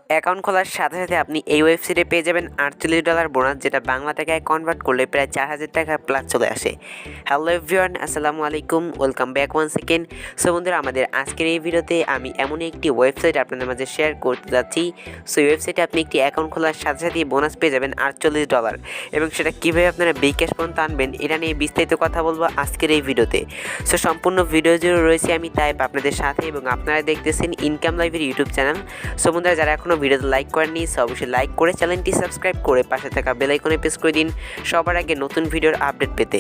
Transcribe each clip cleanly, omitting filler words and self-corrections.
Account খোলার সাথে সাথে আপনি এই ওয়েবসাইটে পেয়ে যাবেন $48 বোনাস, যেটা বাংলা টাকায় কনভার্ট করলে প্রায় 4000 টাকা প্লাস চলে আসে। হ্যালো এভরিওয়ান, আসসালামু আলাইকুম, welcome back once second. So বন্ধুরা, আমাদের আজকের এই ভিডিওতে আমি এমন একটি ওয়েবসাইট আপনাদের মাঝে শেয়ার করতে যাচ্ছি। সো এই ওয়েবসাইটে আপনি একটি অ্যাকাউন্ট খোলার সাথে সাথেই বোনাস পেয়ে যাবেন $48, এবং সেটা কীভাবে আপনারা বিকাশ পর্যন্ত আনবেন এটা নিয়ে বিস্তারিত কথা বলবো আজকের এই ভিডিওতে। সো সম্পূর্ণ ভিডিও জুড়ে রয়েছে আমি তাইব আপনাদের সাথে, এবং আপনারা দেখতেছেন ইনকাম লাইভের ইউটিউব চ্যানেল। সো বন্ধুরা, যারা এখনও ভিডিওতে লাইক করেননি সো অবশ্যই লাইক করে চ্যানেলটি সাবস্ক্রাইব করে পাশে থাকা বেল আইকনে প্রেস করে দিন সবার আগে নতুন ভিডিওর আপডেট পেতে।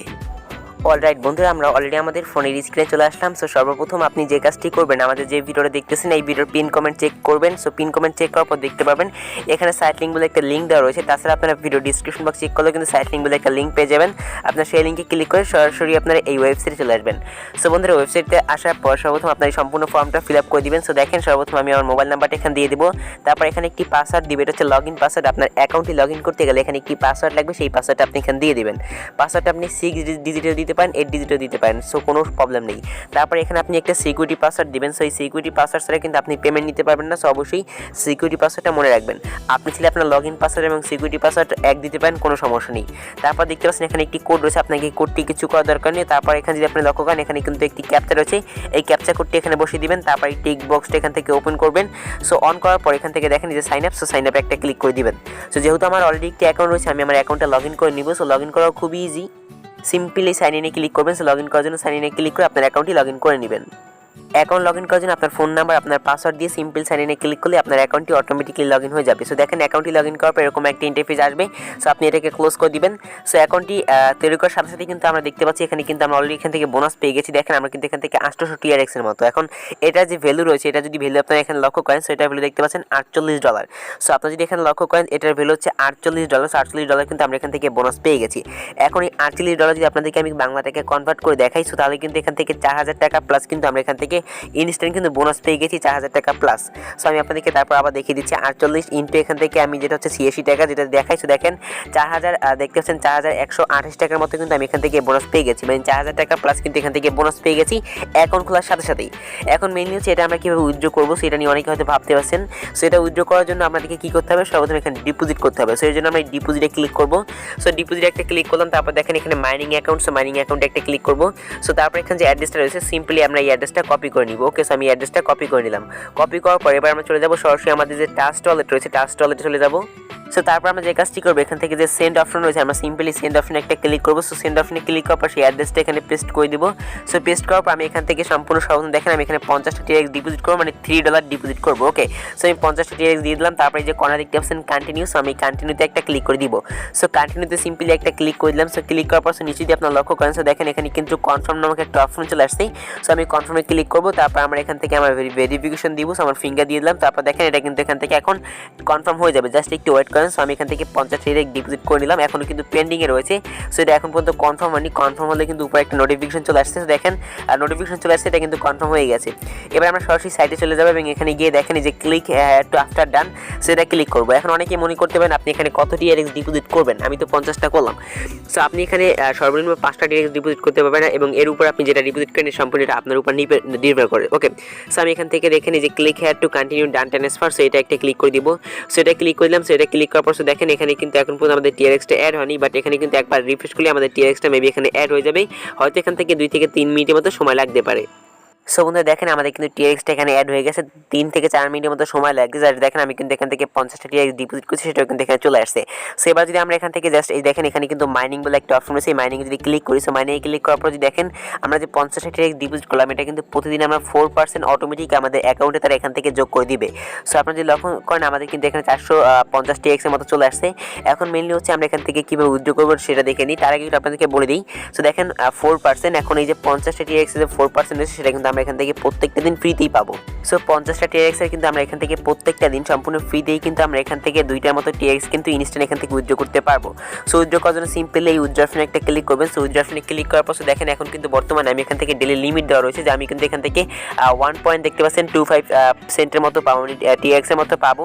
অলরাইট বন্ধুরা, আমরা অলরেডি আমাদের ফোনের স্ক্রিনে চলে আসলাম। সো সর্বপ্রথম আপনি যে কাজটি করবেন, আমাদের যে ভিডিওটা দেখতেছেন এই ভিডিওর পিন কমেন্ট চেক করবেন। সো পিন কমেন্ট চেক করার পর দেখতে পাবেন এখানে সাইট লিঙ্ক বলে একটা লিঙ্ক দেওয়া রয়েছে। তাছাড়া আপনারা ভিডিও ডিসক্রিপশন বক্স চেক করলেও কিন্তু সাইট লিঙ্ক বলে একটা লিঙ্ক পেয়ে যাবেন। আপনার সেই লিঙ্কে ক্লিক করে সরাসরি আপনারা এই ওয়েবসাইটে চলে আসবেন। সো বন্ধুরা, ওয়েবসাইটে আসার পর সর্বপ্রথম আপনার এই সম্পূর্ণ ফর্মটা ফিল আপ করে দিবেন। সো দেখেন, সর্বপ্রথম আমি আমার মোবাইল নাম্বারটা এখানে দিয়ে দিব। তারপর এখানে একটি পাসওয়ার্ড দিবে, এটা হচ্ছে লগ ইন পাসওয়ার্ড। আপনার অ্যাকাউন্টে লগ ইন করতে গেলে এখানে একটি পাসওয়ার্ড লাগবে, সেই পাসওয়ার্ডটা আপনি এখানে দিয়ে দিবেন। পাসওয়ার্ডটা আপনি 6 ডিজিটেও দিতে পারেন, 8 ডিজিটেও দিতে পারেন, সো কোনো প্রবলেম নেই। তারপর এখানে আপনি একটা সিকিউরিটি পাসওয়ার্ড দিবেন। সো এই সিকিউরিটি পাসওয়ার্ড ছাড়া কিন্তু আপনি পেমেন্ট নিতে পারবেন না। সো অবশ্যই সিকিউরিটি পাসওয়ার্ডটা মনে রাখবেন। আপনি ছিল আপনার লগ ইন পাসওয়ার্ড এবং সিকিউরিটি পাসওয়ার্ড এক দিতে পারেন, কোনো সমস্যা নেই। তারপর দেখতে পাচ্ছেন এখানে একটি কোড রয়েছে, আপনাকে এই কোডটি কিছু করার দরকার নেই। তারপর এখানে যদি আপনি লক্ষ্য করেন এখানে কিন্তু একটি ক্যাপচা রয়েছে, এই ক্যাপচা কোডটি এখানে বসিয়ে দিবেন। তারপর এই টিক বক্সটা এখান থেকে ওপেন করবেন। সো অন করার পর এখান থেকে দেখেন যে সাইন আপ, সো সাইন আপে একটা ক্লিক করে দিবেন। সো যেহেতু আমার অলরেডি একটি অ্যাকাউন্ট রয়েছে, আমি আমার অ্যাকাউন্টটা লগ ইন করে নিব। সো লগ ইন করাও খুবই ইজি, সিম্পলি সাইন ইনে ক্লিক করবেন। সো লগ ইন করার জন্য সাইন ইনে ক্লিক করে আপনার অ্যাকাউন্টটি লগ ইন করে নেবেন। অ্যাকাউন্ট লগ ইন করার জন্য আপনার ফোন নাম্বার, আপনার পাসওয়ার্ড দিয়ে সিম্পল সাইন ইনে ক্লিক করলে আপনার অ্যাকাউন্টটি অটোমেটিকলি লগ ইন হয়ে যাবে। সো দেখেন, অ্যাকাউন্টটি লগ ইন করার পর এরকম একটা ইন্টারফেস আসবে। সো আপনি এটাকে ক্লোজ করে দিবেন। সো অ্যাকাউন্টটি তৈরি করার সাথে সাথে কিন্তু আমরা দেখতে পাচ্ছি এখানে কিন্তু আমরা অলরেডি এখান থেকে বোনাস পেয়ে গেছি। দেখেন, আমরা কিন্তু এখান থেকে 800 TRX এর মতো। এখন এটা যে ভ্যালু রয়েছে, এটা যদি ভ্যালু আপনারা এখানে লক্ষ্য করেন, সো এটার ভ্যালু দেখতে পাচ্ছেন $48। সো আপনারা যদি এখানে লক্ষ্য করেন এটার ভ্যালু হচ্ছে $48। $48 কিন্তু আমরা এখান থেকে বোনাস পেয়ে গেছি। এখন এই $48 যদি আপনাদেরকে আমি বাংলা টাকায় কনভার্ট করে দেখাই, সো তাহলে কিন্তু এখান থেকে 4000 টাকা প্লাস কিন্তু আমরা এখান থেকে ইনস্ট্যান্ট কিন্তু বোনাস পেয়ে গেছি 4000 টাকা প্লাস। সো আমি আপনাদেরকে তারপর আবার দেখিয়ে দিচ্ছি 48 ইন্টু এখান থেকে আমি যেটা হচ্ছে 86 টাকা যেটা দেখাইছো, দেখেন 4000 দেখতে পাচ্ছেন 4128 টাকার মতো কিন্তু আমি এখান থেকে বোনাস পেয়ে গেছি, মানে 4000 টাকা প্লাস কিন্তু এখান থেকে বোনাস পেয়ে গেছি অ্যাকাউন্ট খোলার সাথে সাথেই। এখন মেইনলি হচ্ছে এটা আমরা কীভাবে উইথড্র করবো সেটা নিয়ে অনেকে হয়তো ভাবতে পারছেন। সো এটা উইথড্র করার জন্য আপনাদেরকে কী করতে হবে, সর্বপ্রথম এখানে ডিপোজিট করতে হবে। সো এর জন্য আমরা ডিপোজিটে ক্লিক করবো। সো ডিপোজিটে একটা ক্লিক করলাম, তারপর দেখেন এখানে মাইনিং অ্যাকাউন্ট, সো মাইনিং অ্যাকাউন্টে একটা ক্লিক করবো। সো তারপর এখানে যে অ্যাড্রেসটা রয়েছে সিম্পলি আমরা এই অ্যাড্রেসটা কপি করে নিব। ওকে, সো আমি অ্যাড্রেসটা কপি করে নিলাম। কপি করার পর এবার আমরা চলে যাব সরাসরি আমাদের যে টাস্ক ওয়ালেট রয়েছে, টাস্ক ওয়ালেটে চলে যাব। সো তারপর আমরা যে কাজটি করবো, এখান থেকে যে সেন্ড অপশন রয়েছে আমরা সিম্পলি সেন্ড অপশনে একটা ক্লিক করবো। সো সেন্ড অপশনে ক্লিক করার পর সেই অ্যাড্রেসটা এখানে পেস্ট করে দিব। সো পেস্ট করার পর আমি এখান থেকে সম্পূর্ণ সর্বপ্রথম দেখেন আমি এখানে 50টা TRX ডিপোজিট করবো, মানে $3 ডিপোজিট করবো। ওকে, সো আমি 50টা TRX দিয়ে দিলাম। তারপরে যে কর্নার দেখতে পাচ্ছেন কন্টিনিউ, সো আমি কন্টিনিউতে একটা ক্লিক করে দিব। সো কন্টিনিউতে সিম্পলি একটা ক্লিক করে দিলাম। সো ক্লিক করার পর নিচে যদি আপনার লক্ষ্য করেন, সো দেখেন এখানে কিন্তু কনফার্ম নামক একটা অপশন চলে আসছে। সো আমি কনফার্মে ক্লিক করবো। তারপর আমরা এখান থেকে আমার ভেরিফিকেশন দিব। সো আমার ফিঙ্গার দিয়ে দিলাম। তারপর দেখেন এটা কিন্তু এখান থেকে এখন কনফার্ম হয়ে যাবে, জাস্ট একটু ওয়েট করেন। সো আমি এখান থেকে 50 TRX ডিপোজিট করে নিলাম, এখনও কিন্তু পেন্ডিংয়ে রয়েছে। সো এটা এখন পর্যন্ত কনফার্ম হয়নি। কনফার্ম হলে কিন্তু উপরে একটা নোটিফিকেশন চলে আসছে। দেখেন নোটিফিকেশন চলে আসছে, এটা কিন্তু কনফার্ম হয়ে গেছে। এবার আমরা সরাসরি সাইটে চলে যাবো এবং এখানে গিয়ে দেখেন যে ক্লিক টু আফটার ডান, সেটা ক্লিক করবো। এখন অনেকেই মনে করতে পারেন আপনি এখানে কত TRX ডিপোজিট করবেন, আমি তো 50টা করলাম। সো আপনি এখানে সর্বনিম্ন 5টা TRX ডিপোজিট করতে পারবেন না, এবং এর উপর আপনি যেটা ডিপোজিট করেন সম্পূর্ণ এটা আপনার উপর নির্ভর করে। ওকে, সো আমি এখান থেকে দেখেন যে click here to continue done transfer, so এটা একটা ক্লিক করে দিব। সো এটা ক্লিক করলাম। সো এটা ক্লিক করার পর দেখেন এখানে কিন্তু এখন পর্যন্ত আমাদের TRXটা অ্যাড হয়নি, বাট এখানে কিন্তু একবার রিফ্রেশ করলে আমাদের TRXটা মেবি এখানে অ্যাড হয়ে যাবে। হয়তো এখান থেকে 2 থেকে 3 মিনিটের মতো সময় লাগতে পারে। সো বন্ধুরা দেখেন আমাদের কিন্তু TRXটা এখানে অ্যাড হয়ে গেছে, 3 থেকে 4 মিনিটের মতো সময় লাগছে। আর দেখেন আমি কিন্তু এখান থেকে 50টা TRX ডিপোজিট করছি, সেটাও কিন্তু এখানে চলে আসছে। সো এবার যদি আমরা এখান থেকে জাস্ট এই দেখেন এখানে কিন্তু মাইনিং বলে একটা অপশন রয়েছে, এই মাইনিং যদি ক্লিক করি, সো মাইনিংয়ে ক্লিক করার পর যদি দেখেন আমরা যে 50টা TRX ডিপোজিট করলাম, এটা কিন্তু প্রতিদিন আমরা 4% অটোমেটিক আমাদের অ্যাকাউন্টে তারা এখান থেকে যোগ করে দিবে। সো আপনারা যদি লক্ষ্য করেন আমাদের কিন্তু এখানে 450 TRX এর মতো চলে আসছে। এখন মেনলি হচ্ছে আমরা এখান থেকে কীভাবে উইথড্র করবো সেটা দেখে নিই, তার আগে কিন্তু আপনাদেরকে বলে দিই। সো দেখেন 4%, এখন এই যে 50টা TRX এর যে 4% রয়েছে সেটা কিন্তু আমরা এখান থেকে প্রত্যেকটা দিন ফ্রিতেই পাবো। সো 50টা TRX এর কিন্তু আমরা এখান থেকে প্রত্যেকটা দিন সম্পূর্ণ ফ্রিতেই কিন্তু আমরা এখান থেকে 2টার মতো TRX কিন্তু ইনস্ট্যান্ট এখান থেকে উইথড্র করতে পারবো। সো উইথড্র করার জন্য সিম্পলি এই উইথড্র অপশনে একটা ক্লিক করবেন। সো উইথড্র অপশনে ক্লিক করার পর দেখেন এখন কিন্তু বর্তমানে আমি এখান থেকে ডেলি লিমিট দেওয়া রয়েছে যে আমি কিন্তু এখান থেকে 1 পয়েন্ট দেখতে পাচ্ছেন 25 সেন্টের মতো পাবো, TRX এর মতো পাবো।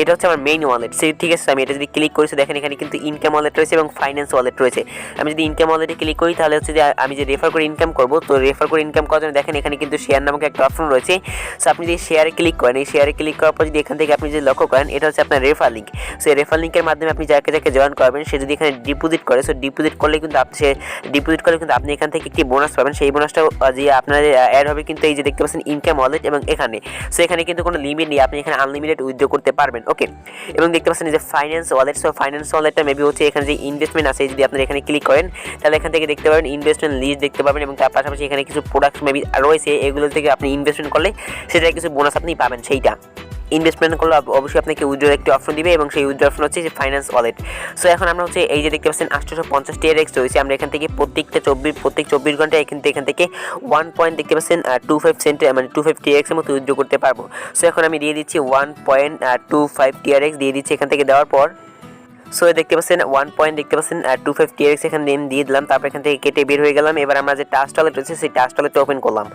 এটা হচ্ছে আমার মেইন ওয়ালেট। ঠিক আছে, আমি এটা যদি ক্লিক করি দেখেন এখানে কিন্তু ইনকাম ওয়ালেট রয়েছে এবং ফাইন্যান্স ওয়ালেট রয়েছে। আমি যদি ইনকাম ওয়ালেটে ক্লিক করি তাহলে হচ্ছে যে আমি যে রেফার করে ইনকাম করবো, তো রেফার করে ইনকাম করার জন্য দেখেন এখানে কিন্তু শেয়ার নামক একটা অপশন রয়েছে। সো আপনি যদি শেয়ারে ক্লিক করেন, এই শেয়ারে ক্লিক করার পর যদি এখান থেকে আপনি যদি লক্ষ্য করেন, এটা হচ্ছে আপনার রেফার লিঙ্ক। সো এই রেফার লিঙ্কের মাধ্যমে আপনি যাকে যাকে জয়েন করবেন সে যদি এখানে ডিপোজিট করে, সো ডিপোজিট করলে কিন্তু আপনি এখান থেকে একটি বোনাস পাবেন। সেই বোনাসটাও যে আপনার অ্যাড হবে কিন্তু এই যে দেখতে পাচ্ছেন ইনকাম ওয়ালেট এবং এখানে। সো এখানে কিন্তু কোনো লিমিট নেই, আপনি এখানে আনলিমিটেড উইথড্র করতে পারবেন। ওকে, এবং দেখতে পাচ্ছেন যে ফাইন্যান্স ওয়ালেট। সো ফাইন্যান্স ওয়ালেটটা মেবি হচ্ছে এখানে যে ইনভেস্টমেন্ট আছে, যদি আপনি এখানে ক্লিক করেন তাহলে এখান থেকে দেখতে পাবেন ইনভেস্টমেন্ট লিস্ট দেখতে পাবেন এবং তার পাশাপাশি এখানে কিছু প্রোডাক্ট মেবি রয়েছে, এগুলো থেকে আপনি ইনভেস্টমেন্ট করলে সেটার কিছু বোনাস আপনি পাবেন। সেইটা ইনভেস্টমেন্ট করলে অবশ্যই আপনাকে উইথড্রর একটি অপশন দিবে এবং সেই উইথড্র অপশন হচ্ছে যে ফাইন্যান্স ওয়ালেট। সো এখন আমরা হচ্ছে এই যে দেখতে পাচ্ছেন 850 TRX রয়েছে, আমরা এখান থেকে প্রত্যেক 24 ঘন্টায় এখান থেকে 1 পয়েন্ট দেখতে পাচ্ছেন 25 সেন্ট মানে 25 TRX এর মতো উইথড্র করতে পারবো। সো এখন আমি দিয়ে দিচ্ছি 1.25 TRX দিয়ে দিচ্ছি। এখান থেকে দেওয়ার পর সো দেখতে পাচ্ছেন 1.25 TRX এখানে দিয়ে দিলাম, তারপর এখান থেকে কেটে বের হয়ে গেলাম। এবার আমরা যে টাস্ক ওয়ালেট রয়েছে সেই টাস্ক ওয়ালেটটা ওপেন করলাম।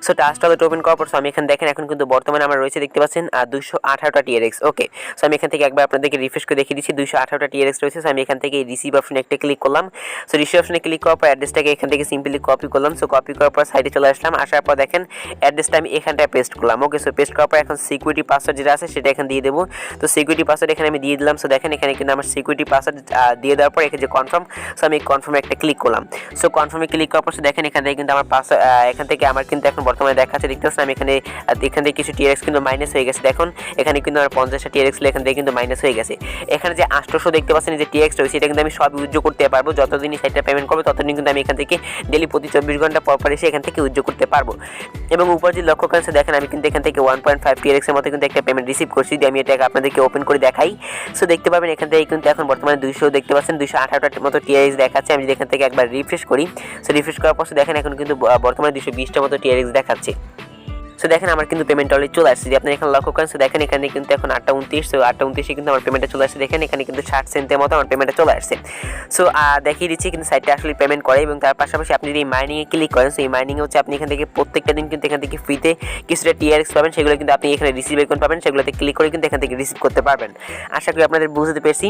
সো টাস্ক ওয়ালেট ওপেন করার পর আমি এখানে দেখেন এখন কিন্তু বর্তমানে আমার রয়েছে দেখতে পাচ্ছেন 218টা TRX। ওকে, সো আমি এখান থেকে একবার আপনাদেরকে রিফ্রেশ করে দেখিয়ে দিচ্ছি 218টা TRX রয়েছে। সো আমি এখান থেকে রিসিভ অপশনে একটা ক্লিক করলাম। সো রিসিভ অপশনে ক্লিক করার পর অ্যাড্রেসটাকে এখান থেকে সিম্পলি কপি করলাম। সো কপি করার পর সাইডে চলে আসলাম, আসার পর দেখেন অ্যাড্রেসটা আমি এখানটায় পেস্ট করলাম। ওকে, সো পেস্ট করার পর এখন সিকিউরিটি পাসওয়ার্ড যেটা আছে সেটা এখানে দিয়ে দেবো। তো সিকিউরিটি পাসওয়ার্ড এখানে আমি দিয়ে দিলাম। সো দেখেন এখানে কিন্তু আমার সিকিউরিটি পাসওয়ার্ড দিয়ে দেওয়ার পর এখানে যে কনফার্ম, সো আমি কনফার্মে একটা ক্লিক করলাম। সো কনফার্মে ক্লিক করার পর দেখেন এখান থেকে কিন্তু আমার এখান থেকে আমার কিন্তু এখন বর্তমানে দেখাচ্ছে দেখতে পাচ্ছেন আমি এখান থেকে কিছু TRX কিন্তু মাইনাস হয়ে গেছে। দেখুন এখানে কিন্তু আমার 50টা TRX এখান থেকে কিন্তু মাইনাস হয়ে গেছে। এখানে যে 800 দেখতে পাচ্ছেন যে TRX রয়েছে এটা কিন্তু আমি সব উইথড্র করতে পারবো, যতদিনই সাইটটা পেমেন্ট করবে ততদিন কিন্তু আমি এখান থেকে ডেলি প্রতি 24 ঘন্টা পর পর এসে এখান থেকে উইথড্র করতে পারবো। এবং উপর যে লক্ষ্য করেন দেখেন আমি কিন্তু এখান থেকে 1.5 TRX এর মতো কিন্তু একটা পেমেন্ট রিসিভ করছি। যদি আমি এটাকে আপনাদেরকে ওপেন করে দেখাই, সো দেখতে পাবেন এখান থেকে কিন্তু এখন বর্তমানে 200 দেখতে পাচ্ছেন 218টার মতো TRX দেখাচ্ছে। আমি যদি এখান থেকে একবার রিফ্রেশ করি, সো রিফ্রেশ করার পর দেখেন এখন কিন্তু বর্তমানে 220টা মতো TRX দেখাচ্ছে। সো দেখেন আমার কিন্তু পেমেন্ট অলরেডি চলে আসছে। যদি আপনি এখানে লক্ষ্য করেন সো দেখেন এখানে কিন্তু এখন 8:29, সো 8:29 কিন্তু আমার পেমেন্টটা চলে আসছে। দেখেন এখানে কিন্তু 60 সেন্টের মতো আমার পেমেন্টটা চলে আসছে। সো দেখিয়ে দিচ্ছি কিন্তু সাইটটা আসলে পেমেন্ট করে। এবং তার পাশাপাশি আপনি যদি মাইনিংয়ে ক্লিক করেন, সো এই মাইনিংয়ে হচ্ছে আপনি এখান থেকে প্রত্যেকটা দিন কিন্তু এখান থেকে ফ্রিতে কিছুটা TRX পাবেন, সেগুলো কিন্তু আপনি এখানে রিসিভ আইকন পাবেন, সেগুলোতে ক্লিক করে কিন্তু এখান থেকে রিসিভ করতে পারবেন। আশা করি আপনাদের বুঝতে পেরেছি।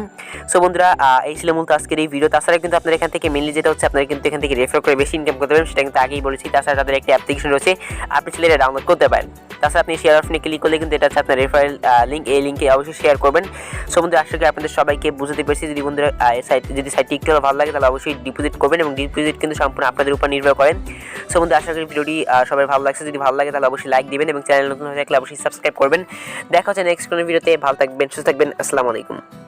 সো বন্ধুরা এই ছিল মূলত আজকের এই ভিডিও। তাছাড়া কিন্তু আপনার এখান থেকে মেনলি যেটা হচ্ছে আপনারা কিন্তু এখান থেকে রেফার করে বেশি ইনকাম করতে পারবেন, সেটা কিন্তু আগেই বলেছি। তাছাড়া তাদের একটি অ্যাপ্লিকেশন রয়েছে, আপনি চাইলে এটা ডাউনলোড করতে পারেন। তাছাড়া আপনি শেয়ার অপশনে ক্লিক করলে কিন্তু এটা হচ্ছে আপনার রেফারেল লিঙ্ক, এই লিঙ্কে অবশ্যই শেয়ার করবেন। সো বন্ধুরা আশা করি আপনাদের সবাইকে বুঝতে পেরেছি। যদি বন্ধুরা সাইটটি একটু ভালো লাগে তাহলে অবশ্যই ডিপোজিট করবেন, এবং ডিপোজিট কিন্তু সম্পূর্ণ আপনাদের উপর নির্ভর করেন। সো বন্ধুরা আশা করি ভিডিওটি সবাই ভালো লাগছে। যদি ভালো লাগে তাহলে অবশ্যই লাইক দিবেন এবং চ্যানেল নতুন হয়ে থাকলে অবশ্যই সাবস্ক্রাইব করবেন। দেখা হচ্ছে নেক্সট কোনো ভিডিওতে। ভালো থাকবেন, সুস্থ থাকবেন। আসসালামু আলাইকুম।